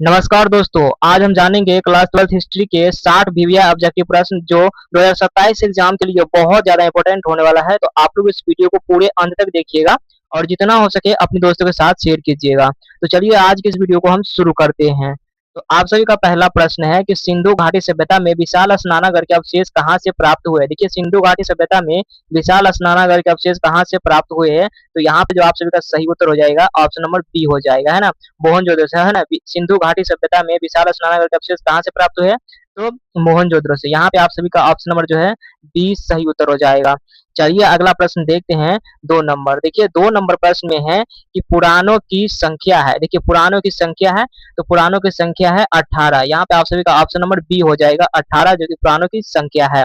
नमस्कार दोस्तों, आज हम जानेंगे क्लास 12th हिस्ट्री के 60 वीवीआई ऑब्जेक्टिव प्रश्न जो 2027 एग्जाम के लिए बहुत ज्यादा इंपॉर्टेंट होने वाला है। तो आप लोग इस वीडियो को पूरे अंत तक देखिएगा और जितना हो सके अपने दोस्तों के साथ शेयर कीजिएगा। तो चलिए आज के इस वीडियो को हम शुरू करते हैं। तो आप सभी का पहला प्रश्न है कि सिंधु घाटी सभ्यता में विशाल स्नानागार के अवशेष कहाँ से प्राप्त हुए। देखिए, सिंधु घाटी सभ्यता में विशाल स्नानागार के अवशेष कहाँ से प्राप्त हुए हैं। तो यहाँ पे जो आप सभी का सही उत्तर हो जाएगा ऑप्शन नंबर बी हो जाएगा, है ना। मोहनजोदड़ो से, है ना। सिंधु घाटी सभ्यता में विशाल स्नानागार के अवशेष कहाँ से प्राप्त हुए, तो मोहनजोदड़ो से। यहाँ पे आप सभी का ऑप्शन नंबर जो है बी सही उत्तर हो जाएगा। चलिए अगला प्रश्न देखते हैं। 2 नंबर, देखिए 2 नंबर प्रश्न में है कि पुराणों की संख्या है। देखिए पुराणों की संख्या है, तो पुराणों की संख्या है 18। यहाँ पे आप सभी का ऑप्शन नंबर बी हो जाएगा 18, जो कि पुराणों की संख्या है।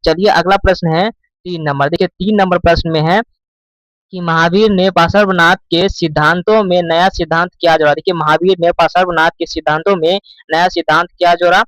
चलिए अगला प्रश्न है 3 नंबर, देखिए 3 नंबर प्रश्न में है कि महावीर ने पार्श्वनाथ के सिद्धांतों में नया सिद्धांत क्या जोड़ा। देखिए महावीर ने पार्श्वनाथ के सिद्धांतों में नया सिद्धांत क्या जोड़ा।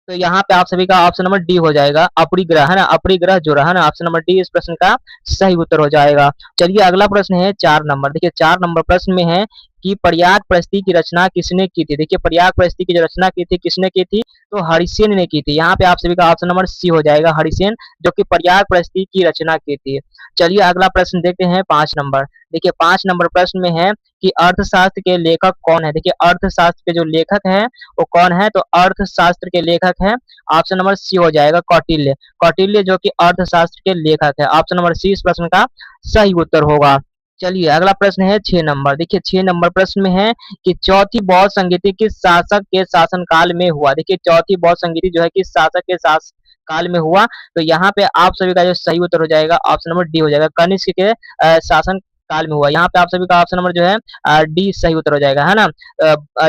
तो यहाँ पे आप सभी का ऑप्शन नंबर डी हो जाएगा अपरिग्रह, है ना। अपरिग्रह जोड़ा, है ना। ऑप्शन नंबर डी इस प्रश्न का सही उत्तर हो जाएगा। चलिए अगला प्रश्न है 4 नंबर, देखिए 4 नंबर प्रश्न में है कि प्रयाग प्रस्ती की रचना किसने की थी। देखिए प्रयाग प्रस्ती की जो रचना की थी किसने की थी, तो हरिसेन ने की थी। यहाँ पे आप सभी का ऑप्शन नंबर सी हो जाएगा हरिसेन, जो कि प्रयाग प्रस्ती की रचना की थी। चलिए अगला प्रश्न देखते हैं 5 नंबर, देखिए 5 नंबर प्रश्न में है कि अर्थशास्त्र के लेखक कौन है। देखिए अर्थशास्त्र के जो लेखक है वो कौन है, तो अर्थशास्त्र के लेखक है ऑप्शन नंबर सी हो जाएगा कौटिल्य। कौटिल्य जो कि अर्थशास्त्र के लेखक है। ऑप्शन नंबर सी इस प्रश्न का सही उत्तर होगा। चलिए अगला प्रश्न है 6 नंबर, देखिए 6 नंबर प्रश्न में है कि चौथी बौद्ध संगीति किस शासक के शासनकाल में हुआ। देखिए चौथी बौद्ध संगीति जो है किस शासक के शासन काल में हुआ। तो यहाँ पे आप सभी का जो सही उत्तर हो जाएगा ऑप्शन नंबर डी हो जाएगा कनिष्क के शासन काल में हुआ। यहाँ पे आप सभी का ऑप्शन नंबर जो है डी सही उत्तर हो जाएगा, है ना।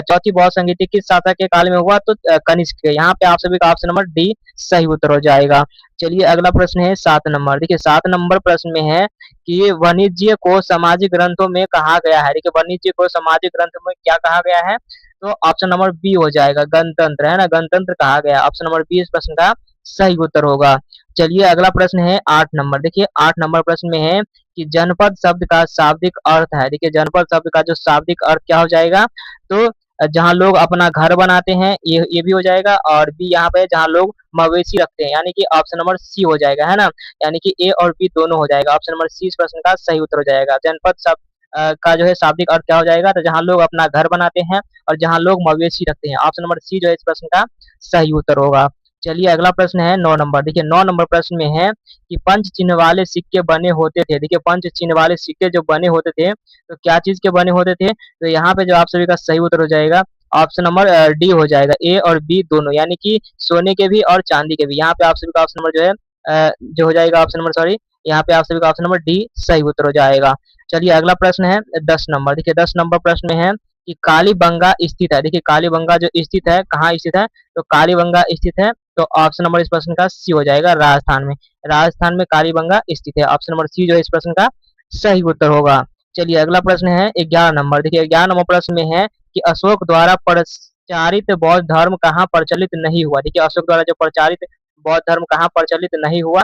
चौथी बौद्ध संगीति किस शासक के काल में हुआ, तो कनिष्क के। यहाँ पे आप सभी का ऑप्शन नंबर डी सही उत्तर हो जाएगा। चलिए अगला प्रश्न है 7 नंबर, देखिए 7 नंबर प्रश्न में है कि वाणिज्य को सामाजिक ग्रंथों में कहा गया है। देखिए वाणिज्य को सामाजिक ग्रंथों में क्या कहा गया है, तो ऑप्शन नंबर बी हो जाएगा गणतंत्र, है ना। गणतंत्र कहा गया। ऑप्शन नंबर बी इस प्रश्न का सही उत्तर होगा। चलिए अगला प्रश्न है 8 नंबर, देखिए 8 नंबर प्रश्न में है कि जनपद शब्द का शाब्दिक अर्थ है। देखिए जनपद शब्द का जो शाब्दिक अर्थ क्या हो जाएगा, तो जहाँ लोग अपना घर बनाते हैं, ये भी हो जाएगा। और बी यहाँ पे जहाँ लोग मवेशी रखते हैं, यानी कि ऑप्शन नंबर सी हो जाएगा, है ना। यानी कि ए और बी दोनों हो जाएगा। ऑप्शन नंबर सी इस प्रश्न का सही उत्तर हो जाएगा। जनपद शब्द का जो है शाब्दिक अर्थ क्या हो जाएगा, तो जहाँ लोग अपना घर बनाते हैं और जहाँ लोग मवेशी रखते हैं। ऑप्शन नंबर सी जो है इस प्रश्न का सही उत्तर होगा। चलिए अगला प्रश्न है 9 नंबर, देखिए 9 नंबर प्रश्न में है कि पंच चिन्ह वाले सिक्के बने होते थे। देखिए पंच चिन्ह वाले सिक्के जो बने होते थे, तो क्या चीज के बने होते थे, तो यहाँ पे जो आप सभी का सही उत्तर हो जाएगा ऑप्शन नंबर डी हो जाएगा ए और बी दोनों, यानी कि सोने के भी और चांदी के भी। यहाँ पे आप सभी का ऑप्शन नंबर जो है जो हो जाएगा ऑप्शन नंबर सॉरी, यहाँ पे आप सभी का ऑप्शन नंबर डी सही उत्तर हो जाएगा। चलिए अगला प्रश्न है 10 नंबर, देखिए 10 नंबर प्रश्न में है कि कालीबंगा स्थित है। देखिए कालीबंगा जो स्थित है कहाँ स्थित है, तो कालीबंगा स्थित है, तो ऑप्शन नंबर इस प्रश्न का सी हो जाएगा राजस्थान में। राजस्थान में कालीबंगा स्थित है। ऑप्शन नंबर सी जो है इस प्रश्न का सही उत्तर होगा। चलिए अगला प्रश्न है 11 नंबर, देखिए 11 नंबर प्रश्न में है कि अशोक द्वारा प्रचारित बौद्ध धर्म कहाँ प्रचलित नहीं हुआ। देखिए अशोक द्वारा जो प्रचारित बौद्ध धर्म कहाँ प्रचलित नहीं हुआ,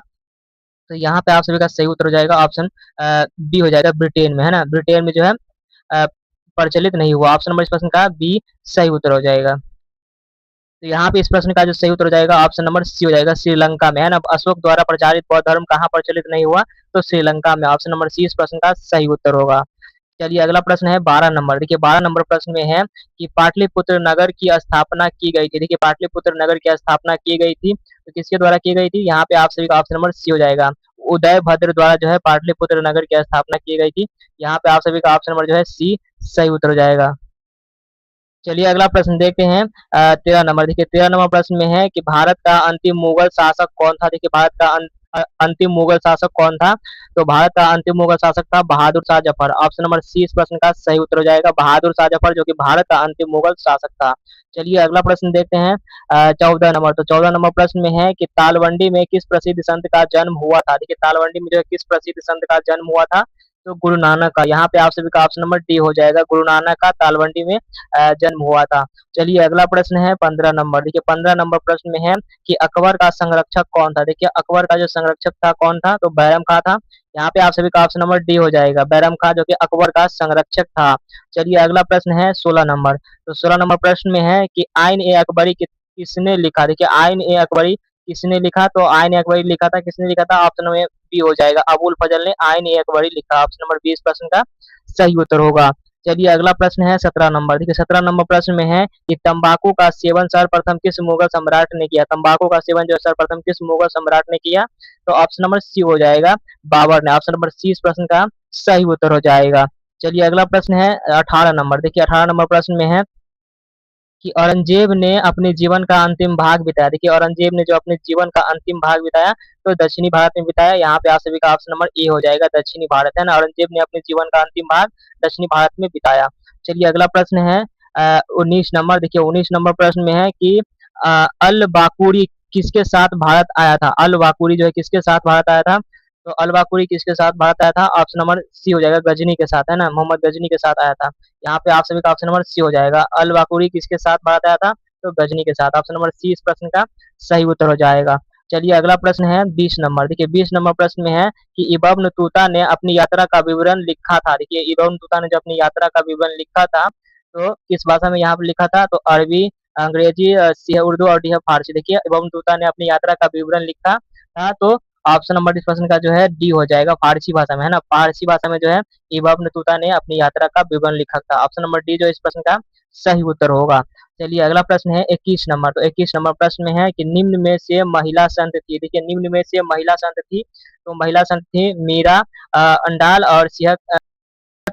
तो यहाँ पे आप सभी का सही उत्तर हो जाएगा ऑप्शन बी हो जाएगा ब्रिटेन में, है ना। ब्रिटेन में जो है अ, प्रचलित नहीं हुआ। ऑप्शन नंबर इस प्रश्न का बी सही उत्तर हो जाएगा। तो यहाँ पे इस प्रश्न का जो सही उत्तर हो जाएगा ऑप्शन नंबर सी हो जाएगा श्रीलंका में, है ना। अशोक द्वारा प्रचारित बौद्ध धर्म कहाँ प्रचलित नहीं हुआ, तो श्रीलंका में। ऑप्शन नंबर सी इस प्रश्न का सही उत्तर होगा। चलिए अगला प्रश्न है 12 नंबर, देखिए 12 नंबर प्रश्न में है कि पाटलिपुत्र नगर की स्थापना की गई थी। देखिए पाटलिपुत्र नगर की स्थापना की गई थी, तो किसके द्वारा की गई थी, यहाँ पे आप सभी का ऑप्शन नंबर सी हो जाएगा उदय भद्र द्वारा जो है पाटलिपुत्र नगर की स्थापना की गई थी। यहाँ पे आप सभी का ऑप्शन नंबर जो है सी सही उत्तर हो जाएगा। चलिए अगला प्रश्न देखते हैं 13 नंबर, देखिए 13 नंबर प्रश्न में है कि भारत का अंतिम मुगल शासक कौन था। देखिए भारत का अंतिम मुगल शासक कौन था, तो भारत का अंतिम मुगल शासक था Bahadur Shah Zafar. Option number C इस प्रश्न का सही उत्तर हो जाएगा बहादुर शाह जफर, जो कि भारत का अंतिम मुगल शासक था। चलिए अगला प्रश्न देखते हैं 14 नंबर, तो 14 नंबर प्रश्न में है कि तालवंडी में किस प्रसिद्ध संत का जन्म हुआ था। देखिए तालवंडी में जो है किस प्रसिद्ध संत का जन्म हुआ था, तो गुरु नानक का। यहाँ पे आप सभी का ऑप्शन नंबर डी हो जाएगा गुरु नानक का तालवंडी में जन्म हुआ था। चलिए अगला प्रश्न है 15 नंबर, देखिए 15 नंबर प्रश्न में है कि अकबर का संरक्षक कौन था। देखिए अकबर का जो संरक्षक था कौन था, तो बैरम खां था। यहाँ पे आप सभी का ऑप्शन नंबर डी हो जाएगा। बैरम खां जो कि अकबर का संरक्षक था। चलिए अगला प्रश्न है 16 नंबर। तो 16 नंबर प्रश्न में है कि आइन ए अकबरी किसने लिखा? देखिए आइन ए अकबरी किसने लिखा? तो आइन ए अकबरी लिखा था, किसने लिखा था? ऑप्शन नंबर बी हो जाएगा, अबुल फजल ने आइन ए अकबरी लिखा। ऑप्शन नंबर बी इस प्रश्न का सही उत्तर होगा। चलिए अगला प्रश्न है 17 नंबर। देखिए 17 नंबर प्रश्न में है कि तंबाकू का सेवन सर्वप्रथम किस मुगल सम्राट ने किया? तंबाकू का सेवन जो सर्वप्रथम किस मुगल सम्राट ने किया? तो ऑप्शन नंबर सी हो जाएगा, बाबर ने। ऑप्शन नंबर सी इस प्रश्न का सही उत्तर हो जाएगा। चलिए अगला प्रश्न है 18 नंबर। देखिए 18 नंबर प्रश्न में है कि औरंगजेब ने अपने जीवन का अंतिम भाग बिताया। देखिए औरंगजेब ने जो अपने जीवन का अंतिम भाग बिताया तो दक्षिणी भारत में बिताया। यहाँ पे आप सभी का ऑप्शन नंबर ए हो जाएगा, दक्षिणी भारत, है ना। औरंगजेब ने अपने जीवन का अंतिम भाग दक्षिणी भारत में बिताया। चलिए अगला प्रश्न है 19 नंबर। देखिए 19 नंबर प्रश्न में है कि अल बाकुरी किसके साथ भारत आया था? अल बाकुरी जो है किसके साथ भारत आया था? तो अल बाकुरी किसके साथ भारत आया था? ऑप्शन नंबर सी हो जाएगा, गजनी के साथ, है ना। मोहम्मद गजनी के साथ आया था। यहाँ पे आप सभी का ऑप्शन नंबर सी हो जाएगा, अल वाकुरी किसके साथ भारत आया था? तो गजनी के साथ। ऑप्शन नंबर सी इस प्रश्न का सही उत्तर हो जाएगा। चलिए अगला प्रश्न है 20 नंबर। देखिए 20 नंबर प्रश्न में है कि इब्न बतूता ने अपनी यात्रा का विवरण लिखा था। देखिए इब्न बतूता ने जो अपनी यात्रा का विवरण लिखा था तो किस भाषा में यहाँ पे लिखा था? तो अरबी, अंग्रेजी, सिंह उर्दू और डी है फारसी। देखिए इब्न बतूता ने अपनी यात्रा का विवरण लिखा था तो ऑप्शन नंबर इस प्रश्न का जो है डी हो जाएगा, फारसी भाषा में, है ना। फारसी भाषा में जो है इब्न बतूता ने अपनी यात्रा का विवरण लिखा था। ऑप्शन नंबर डी जो इस प्रश्न का सही उत्तर होगा। चलिए अगला प्रश्न है 21 नंबर। तो 21 नंबर प्रश्न में है कि निम्न में से महिला संत थी। देखिए निम्न में से महिला संत थी, तो महिला संत थी मीरा, अंडाल और सिंह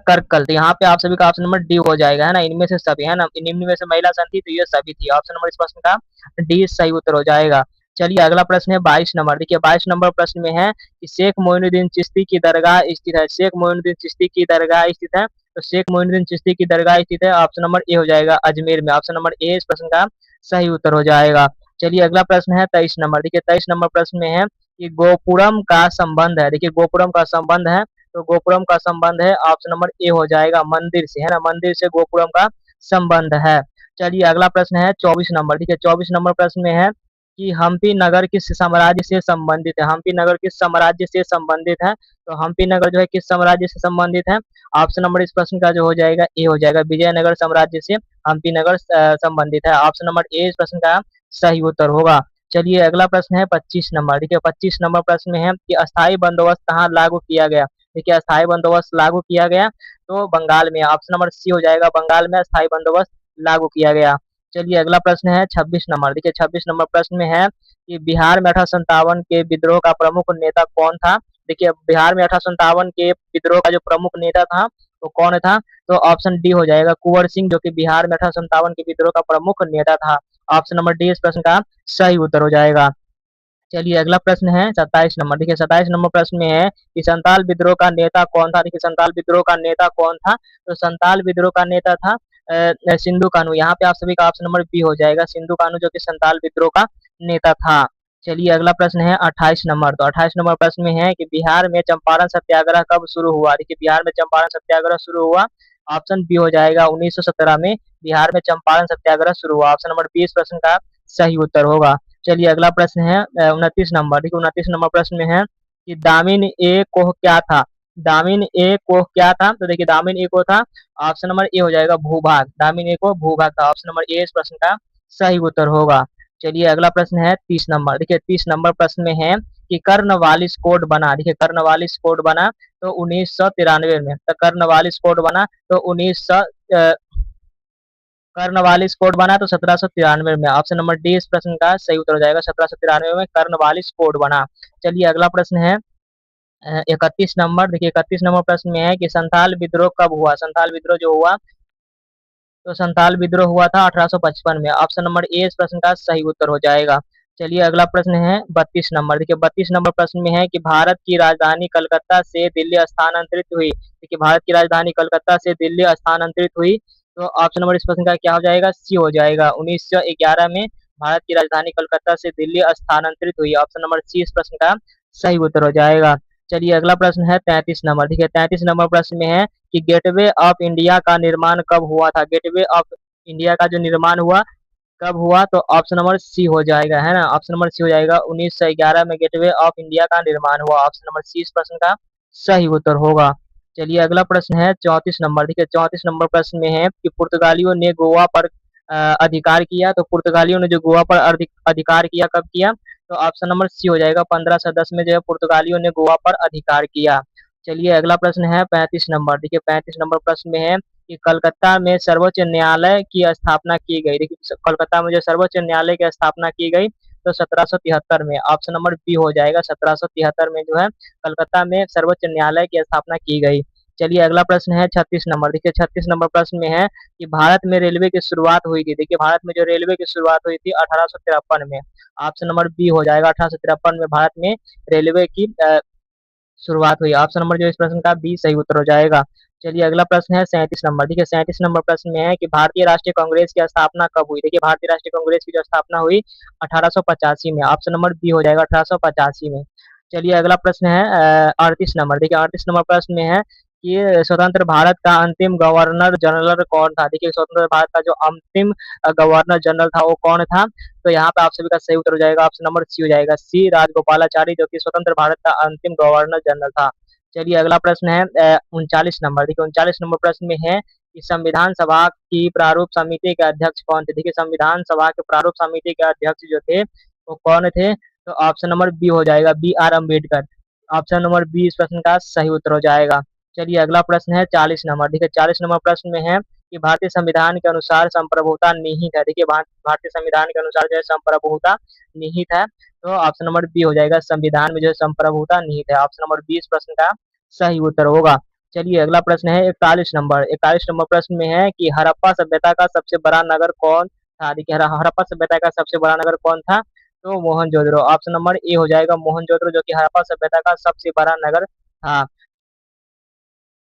करकल। तो यहाँ पे आप सभी का ऑप्शन नंबर डी हो जाएगा, है ना। इनमें से सभी, है ना, निम्न में से महिला संत थी तो ये सभी थी। ऑप्शन नंबर इस प्रश्न का डी सही उत्तर हो जाएगा। चलिए अगला प्रश्न है 22 नंबर। देखिए 22 नंबर प्रश्न में है कि शेख मोइनुद्दीन चिश्ती की दरगाह स्थित है। शेख मोइनुद्दीन चिश्ती की दरगाह स्थित है, तो शेख मोइनुद्दीन चिश्ती की दरगाह स्थित है। ऑप्शन नंबर ए हो जाएगा, अजमेर में। ऑप्शन नंबर ए इस प्रश्न का सही उत्तर हो जाएगा। चलिए अगला प्रश्न है 23 नंबर। देखिए 23 नंबर प्रश्न में है कि गोपुरम का संबंध है। देखिए गोपुरम का संबंध है, तो गोपुरम का संबंध है ऑप्शन नंबर ए हो जाएगा, मंदिर से, है ना। मंदिर से गोपुरम का संबंध है। चलिए अगला प्रश्न है 24 नंबर। देखिए 24 नंबर प्रश्न में है कि हम्पी नगर किस साम्राज्य से संबंधित है? हम्पी नगर किस साम्राज्य से संबंधित है? तो हम्पी नगर जो है किस साम्राज्य से संबंधित है? ऑप्शन नंबर इस प्रश्न का जो हो जाएगा ए हो जाएगा, विजयनगर साम्राज्य से हम्पी नगर संबंधित है। ऑप्शन नंबर ए इस प्रश्न का सही उत्तर होगा। चलिए अगला प्रश्न है 25 नंबर। देखिए 25 नंबर प्रश्न में है कि अस्थायी बंदोबस्त कहाँ लागू किया गया? देखिए अस्थायी बंदोबस्त लागू किया गया तो बंगाल में। ऑप्शन नंबर सी हो जाएगा, बंगाल में अस्थायी बंदोबस्त लागू किया गया। चलिए अगला प्रश्न है 26 नंबर। देखिए 26 नंबर प्रश्न में है कि बिहार में 1857 के विद्रोह का प्रमुख नेता कौन था? देखिए बिहार में 1857 के विद्रोह का जो प्रमुख नेता था वो कौन था? तो ऑप्शन डी हो जाएगा, कुंवर सिंह, जो कि बिहार में 1857 के विद्रोह का प्रमुख नेता था। ऑप्शन नंबर डी इस प्रश्न का सही उत्तर हो जाएगा। चलिए अगला प्रश्न है 27 नंबर। देखिए 27 नंबर प्रश्न में है कि संताल विद्रोह का नेता कौन था? देखिए संताल विद्रोह का नेता कौन था? तो संताल विद्रोह का नेता था सिंधु कान्हू। यहाँ पे आप सभी का ऑप्शन नंबर बी हो जाएगा, सिंधु कान्हू, जो कि संताल विद्रोह का नेता था। चलिए अगला प्रश्न है 28 नंबर। तो 28 नंबर प्रश्न में है कि बिहार में चंपारण सत्याग्रह कब शुरू हुआ? देखिए बिहार में चंपारण सत्याग्रह शुरू हुआ, ऑप्शन बी हो जाएगा, 1917 में बिहार में चंपारण सत्याग्रह शुरू हुआ। ऑप्शन नंबर बी इस प्रश्न का सही उत्तर होगा। चलिए अगला प्रश्न है 29 नंबर। देखिए 29 नंबर प्रश्न में है कि दामिन ए कोह क्या था? दामिन ए कोह क्या था? तो देखिए दामिन ए को था, ऑप्शन नंबर ए हो जाएगा, भूभाग। दामिन ए को भूभाग था। ऑप्शन नंबर ए इस प्रश्न का सही उत्तर होगा। चलिए अगला प्रश्न है 30 नंबर। देखिए 30 नंबर प्रश्न में है कि कर्नवालिस कोड बना। देखिए कर्नवालिस कोड बना तो 1993 में। तो कर्नवालिस कोड बना तो 1900 कर्नवालिस कोड बना तो 1793 में। ऑप्शन नंबर डी इस प्रश्न का सही उत्तर हो जाएगा, 1793 में कर्नवालिस कोड बना। चलिए अगला प्रश्न है 31 नंबर। देखिए 31 नंबर प्रश्न में है कि संथाल विद्रोह कब हुआ? संथाल विद्रोह जो हुआ तो संथाल विद्रोह हुआ था 1855 में। ऑप्शन नंबर ए इस प्रश्न का सही उत्तर हो जाएगा। चलिए अगला प्रश्न है 32 नंबर। देखिए 32 नंबर प्रश्न में है कि भारत की राजधानी कलकत्ता से दिल्ली स्थानांतरित हुई। देखिए भारत की राजधानी कलकत्ता से दिल्ली स्थानांतरित हुई, तो ऑप्शन नंबर इस प्रश्न का क्या हो जाएगा? सी हो जाएगा, 1911 में भारत की राजधानी कलकत्ता से दिल्ली स्थानांतरित हुई। ऑप्शन नंबर सी इस प्रश्न का सही उत्तर हो जाएगा। चलिए अगला प्रश्न है 33 नंबर। देखिए 33 नंबर प्रश्न में है कि गेटवे ऑफ इंडिया का निर्माण कब हुआ था? गेटवे ऑफ इंडिया का जो निर्माण हुआ कब हुआ? तो ऑप्शन नंबर सी हो जाएगा, है ना। ऑप्शन नंबर सी हो जाएगा, 1911 में गेटवे ऑफ इंडिया का निर्माण हुआ। ऑप्शन नंबर सी इस प्रश्न का सही उत्तर होगा। चलिए अगला प्रश्न है 34 नंबर। देखिए 34 नंबर प्रश्न में है कि पुर्तगालियों ने गोवा पर अधिकार किया। तो पुर्तगालियों ने जो गोवा पर अधिकार किया कब किया? तो ऑप्शन नंबर सी हो जाएगा 1510 में जो है पुर्तगालियों ने गोवा पर अधिकार किया। चलिए अगला प्रश्न है 35 नंबर। देखिए 35 नंबर प्रश्न में है कि कलकत्ता में सर्वोच्च न्यायालय की स्थापना की गई। देखिए कलकत्ता में जो सर्वोच्च न्यायालय की स्थापना की गई तो 1773 में। ऑप्शन नंबर बी हो जाएगा 1773 में जो है कलकत्ता में सर्वोच्च न्यायालय की स्थापना की गई। चलिए अगला प्रश्न है 36 नंबर। देखिए 36 नंबर प्रश्न में है कि भारत में रेलवे की शुरुआत हुई थी। देखिए भारत में जो रेलवे की शुरुआत हुई थी 1853 में। ऑप्शन नंबर बी हो जाएगा 1853 में भारत में रेलवे की शुरुआत हुई। ऑप्शन नंबर जो इस प्रश्न का बी सही उत्तर हो जाएगा। चलिए अगला प्रश्न है 37 नंबर। देखिए 37 नंबर प्रश्न में है कि भारतीय राष्ट्रीय कांग्रेस की स्थापना कब हुई? देखिए भारतीय राष्ट्रीय कांग्रेस की जो स्थापना हुई 1885 में। ऑप्शन नंबर बी हो जाएगा 1885 में। चलिए अगला प्रश्न है 38 नंबर। देखिए 38 नंबर प्रश्न में है कि स्वतंत्र भारत का अंतिम गवर्नर जनरल कौन था? देखिए स्वतंत्र भारत का जो अंतिम गवर्नर जनरल था वो कौन था? तो यहाँ पे आप सभी का सही उत्तर हो जाएगा ऑप्शन नंबर सी हो जाएगा, सी राजगोपालाचारी, जो कि स्वतंत्र भारत का अंतिम गवर्नर जनरल था। चलिए अगला प्रश्न है 39 नंबर। देखिए 39 नंबर प्रश्न में है कि संविधान सभा की प्रारूप समिति के अध्यक्ष कौन थे? देखिए संविधान सभा के प्रारूप समिति के अध्यक्ष जो थे वो कौन थे? तो ऑप्शन नंबर बी हो जाएगा, B R Ambedkar. Option number B इस प्रश्न का सही उत्तर हो जाएगा। चलिए अगला प्रश्न है 40 नंबर। देखिए 40 नंबर प्रश्न में है कि भारतीय संविधान के अनुसार संप्रभुता निहित है। देखिए भारतीय संविधान के अनुसार जो है संप्रभुता निहित है। तो ऑप्शन नंबर बी हो जाएगा, संविधान में जो है संप्रभुता निहित है। ऑप्शन नंबर बी इस प्रश्न का सही उत्तर होगा। चलिए अगला प्रश्न है 41 नंबर। 41 नंबर प्रश्न में है कि हड़प्पा सभ्यता का सबसे बड़ा नगर कौन था? देखिए हड़प्पा सभ्यता का सबसे बड़ा नगर कौन था? तो मोहनजोदड़ो। ऑप्शन नंबर ए हो जाएगा मोहनजोदड़ो, जो कि हड़प्पा सभ्यता का सबसे बड़ा नगर था।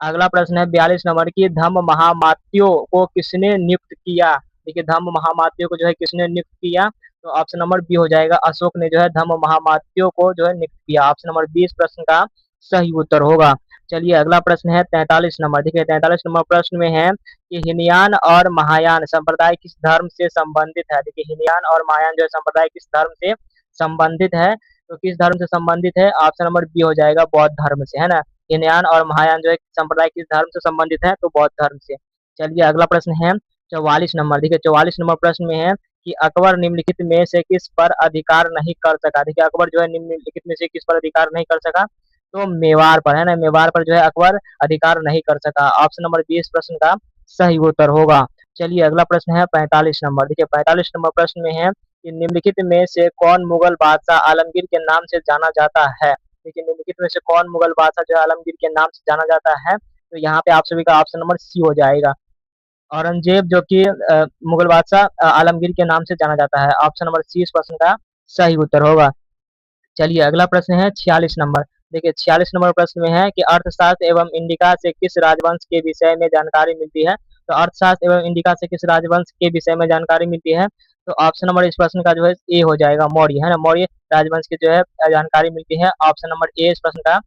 अगला प्रश्न है 42 नंबर की धम्म महामात्यों को किसने नियुक्त किया? देखिए धम्म महामात्यों को जो है किसने नियुक्त किया? तो ऑप्शन नंबर बी हो जाएगा, अशोक ने जो है धम्म महामात्यों को जो है नियुक्त किया। ऑप्शन नंबर बी इस प्रश्न का सही उत्तर होगा। चलिए अगला प्रश्न है 43 नंबर। देखिए 43 नंबर प्रश्न में है कि हीनयान और महायान संप्रदाय किस धर्म से संबंधित है? देखिए हीनयान और महायान जो है संप्रदाय किस धर्म से संबंधित है? तो किस धर्म से संबंधित है? ऑप्शन नंबर बी हो जाएगा, बौद्ध धर्म से, है ना। हीनयान और महायान जो है संप्रदाय किस धर्म से संबंधित है? तो बौद्ध धर्म से। चलिए अगला प्रश्न है 44 नंबर। देखिए 44 नंबर प्रश्न में है कि अकबर निम्नलिखित में से किस पर अधिकार नहीं कर सका? देखिए अकबर जो है निम्नलिखित में से किस पर अधिकार नहीं कर सका? तो मेवाड़ पर, है ना। मेवाड़ पर जो है अकबर अधिकार नहीं कर सका। ऑप्शन नंबर बी इस प्रश्न का सही उत्तर होगा। चलिए अगला प्रश्न है 45 नंबर। देखिए 45 नंबर प्रश्न में है कि निम्नलिखित में से कौन मुगल बादशाह आलमगीर के नाम से जाना जाता है? देखिए निम्नलिखित में से कौन मुगल बादशाह जो है आलमगीर के नाम से जाना जाता है? तो यहाँ पे आप सभी का ऑप्शन नंबर सी हो जाएगा, औरंगजेब, जो कि मुगल बादशाह आलमगीर के नाम से जाना जाता है। ऑप्शन नंबर सी इस प्रश्न का सही उत्तर होगा। चलिए अगला प्रश्न है 46 नंबर। देखिए 46 नंबर प्रश्न में है कि अर्थशास्त्र एवं इंडिका से किस राजवंश के विषय में जानकारी मिलती है? तो अर्थशास्त्र एवं इंडिका से किस राजवंश के विषय में जानकारी मिलती है? तो ऑप्शन नंबर इस प्रश्न का जो है ए हो जाएगा, मौर्य, है ना। मौर्य राजवंश की जो है जानकारी मिलती है। ऑप्शन नंबर ए इस प्रश्न का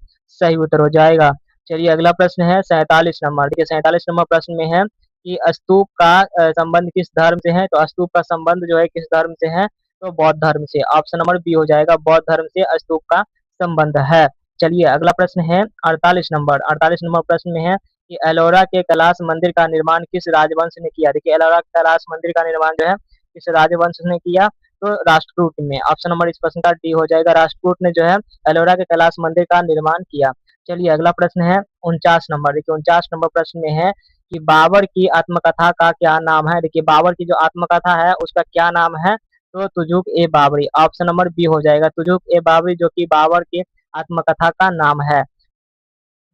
सही उत्तर हो जाएगा। चलिए अगला प्रश्न है 47 नंबर। देखिए 47 नंबर प्रश्न में है कि स्तूप का संबंध किस धर्म से है? तो स्तूप का संबंध जो है किस धर्म से है? तो बौद्ध धर्म से। ऑप्शन नंबर बी हो जाएगा, बौद्ध धर्म से स्तूप का संबंध है। चलिए अगला प्रश्न है 48 नंबर। 48 नंबर प्रश्न में है कि एलोरा के कैलाश मंदिर का निर्माण किस राजवंश ने किया? देखिए एलोरा के कैलाश मंदिर का निर्माण जो है किस राजवंश ने किया? तो राष्ट्रकूट में। ऑप्शन नंबर इस प्रश्न का डी हो जाएगा, राष्ट्रकूट ने जो है एलोरा के कैलाश मंदिर का निर्माण किया। चलिए अगला प्रश्न है 49 नंबर। देखिए 49 नंबर प्रश्न में है कि बाबर की आत्मकथा का क्या नाम है? देखिए बाबर की जो आत्मकथा है उसका क्या नाम है? तो तुजुक ए बाबरी। ऑप्शन नंबर बी हो जाएगा, तुजुक ए बाबरी, जो कि बाबर की आत्मकथा का नाम है।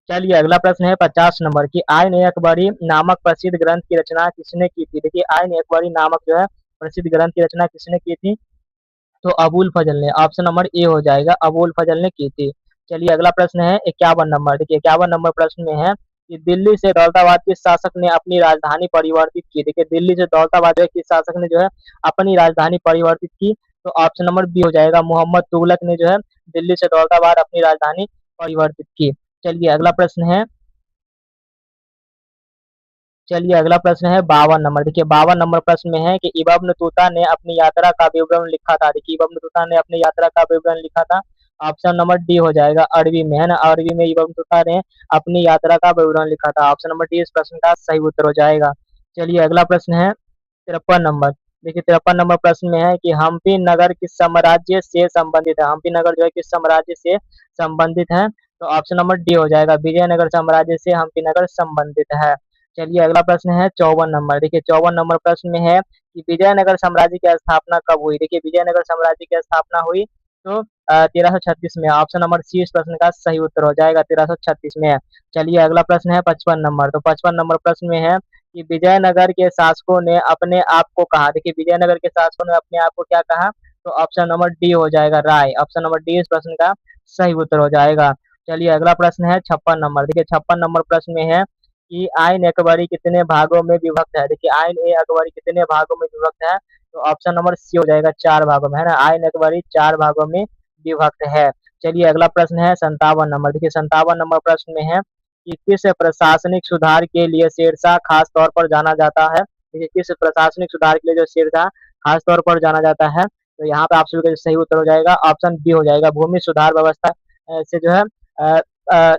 चलिए अगला प्रश्न है 50 नंबर की आयन ए अकबरी नामक प्रसिद्ध ग्रंथ की रचना किसने की थी? देखिए आयन ए अकबरी नामक जो है प्रसिद्ध ग्रंथ की रचना किसने की थी? तो अबुल फजल ने। ऑप्शन नंबर ए हो जाएगा, अबुल फजल ने की थी। चलिए अगला प्रश्न है 51 नंबर। देखिए 51 नंबर प्रश्न में है कि दिल्ली से दौलताबाद किस शासक ने अपनी राजधानी परिवर्तित की? देखिए दिल्ली से दौलताबाद जो है किस शासक ने जो है अपनी राजधानी परिवर्तित की? तो ऑप्शन नंबर बी हो जाएगा, मोहम्मद तुगलक ने जो है दिल्ली से दौलताबाद अपनी राजधानी परिवर्तित की। चलिए अगला प्रश्न है, चलिए अगला प्रश्न है 52 नंबर। देखिए 52 नंबर प्रश्न में है कि इब्न बतूता ने अपनी यात्रा का विवरण लिखा था। देखिए इब्न बतूता ने अपनी यात्रा का विवरण लिखा था। ऑप्शन नंबर डी हो जाएगा अरबी में, है ना। अरबी में इब्न बतूता ने अपनी यात्रा का विवरण लिखा था। ऑप्शन नंबर डी इस प्रश्न का सही उत्तर हो जाएगा। चलिए अगला प्रश्न है 53 नंबर। देखिए 53 नंबर प्रश्न में है कि हम्पी नगर किस साम्राज्य से संबंधित है। हम्पी नगर जो है किस साम्राज्य से संबंधित है, तो ऑप्शन नंबर डी हो जाएगा विजयनगर साम्राज्य से हम्पी नगर संबंधित है। चलिए अगला प्रश्न है 54 नंबर। देखिए 54 नंबर प्रश्न में है कि विजयनगर साम्राज्य की स्थापना कब हुई। देखिए विजयनगर साम्राज्य की स्थापना हुई तो 1336 में। ऑप्शन नंबर सी इस प्रश्न का सही उत्तर हो जाएगा, 1336 में। चलिए अगला प्रश्न है 55 नंबर। तो 55 नंबर प्रश्न में है कि विजयनगर के शासकों ने अपने आप को कहा। देखिए विजयनगर के शासकों ने अपने आप को क्या कहा, तो ऑप्शन नंबर डी हो जाएगा राय। ऑप्शन नंबर डी इस प्रश्न का सही उत्तर हो जाएगा। चलिए अगला प्रश्न है 56 नंबर। देखिए 56 नंबर प्रश्न में है कि आइन अकबरी कितने भागों में विभक्त है। देखिए आइन ए अकबरी कितने भागों में विभक्त है, तो ऑप्शन नंबर सी हो जाएगा 4 भागों में, है ना। आइन अकबरी 4 भागों में विभक्त है। चलिए अगला प्रश्न है 57 नंबर। देखिए 57 नंबर प्रश्न में है कि किस प्रशासनिक सुधार के लिए शेरशाह खास तौर पर जाना जाता है। देखिए किस प्रशासनिक सुधार के लिए जो शेरशाह खास तौर पर जाना जाता है, तो यहाँ पे आप सभी का सही उत्तर हो जाएगा ऑप्शन बी हो जाएगा भूमि सुधार व्यवस्था से जो है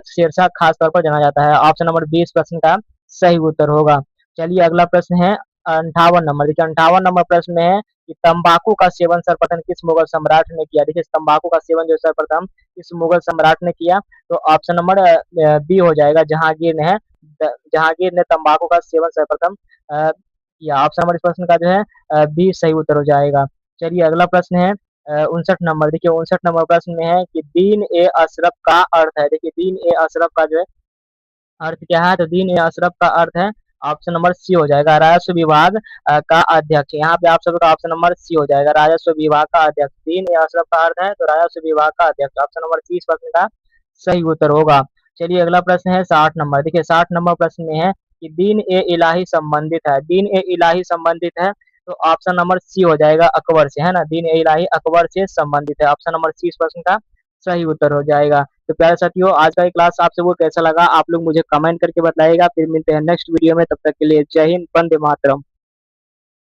शेरशाह खास तौर पर जाना जाता है। ऑप्शन नंबर बी इस प्रश्न का सही उत्तर होगा। चलिए अगला प्रश्न है 58 नंबर। देखिए 58 नंबर प्रश्न में है कि तंबाकू का सेवन सर्वप्रथम किस मुगल सम्राट ने किया। देखिए तंबाकू का सेवन जो सर्वप्रथम किस मुगल सम्राट ने किया, तो ऑप्शन नंबर बी हो जाएगा जहांगीर ने है। जहांगीर ने तंबाकू का सेवन सर्वप्रथम किया। ऑप्शन नंबर इस प्रश्न का जो है बी सही उत्तर हो जाएगा। चलिए अगला प्रश्न है 59 नंबर। देखिए 59 नंबर प्रश्न में है कि दीन ए अशरफ का अर्थ है। देखिए दीन ए अशरफ का जो है अर्थ क्या है, तो दीन ए अशरफ का अर्थ है ऑप्शन नंबर सी हो जाएगा राजस्व विभाग का अध्यक्ष। यहाँ पे आप सबका ऑप्शन नंबर सी हो जाएगा राजस्व विभाग का अध्यक्ष। दीन ए अशरफ का अर्थ है तो राजस्व विभाग का अध्यक्ष। ऑप्शन नंबर सी इस प्रश्न का सही उत्तर होगा। चलिए अगला प्रश्न है 60 नंबर। देखिए 60 नंबर प्रश्न में है कि दीन ए इलाही संबंधित है। दीन ए इलाही संबंधित है, तो ऑप्शन नंबर सी हो जाएगा अकबर से, है ना। दीन ए इलाही अकबर से संबंधित है। ऑप्शन नंबर सी इस प्रश्न का सही उत्तर हो जाएगा। तो प्यारे साथियों आज का ये क्लास आपसे वो कैसा लगा आप लोग मुझे कमेंट करके बताइएगा। फिर मिलते हैं नेक्स्ट वीडियो में, तब तक के लिए जय हिंद, वंदे मातरम।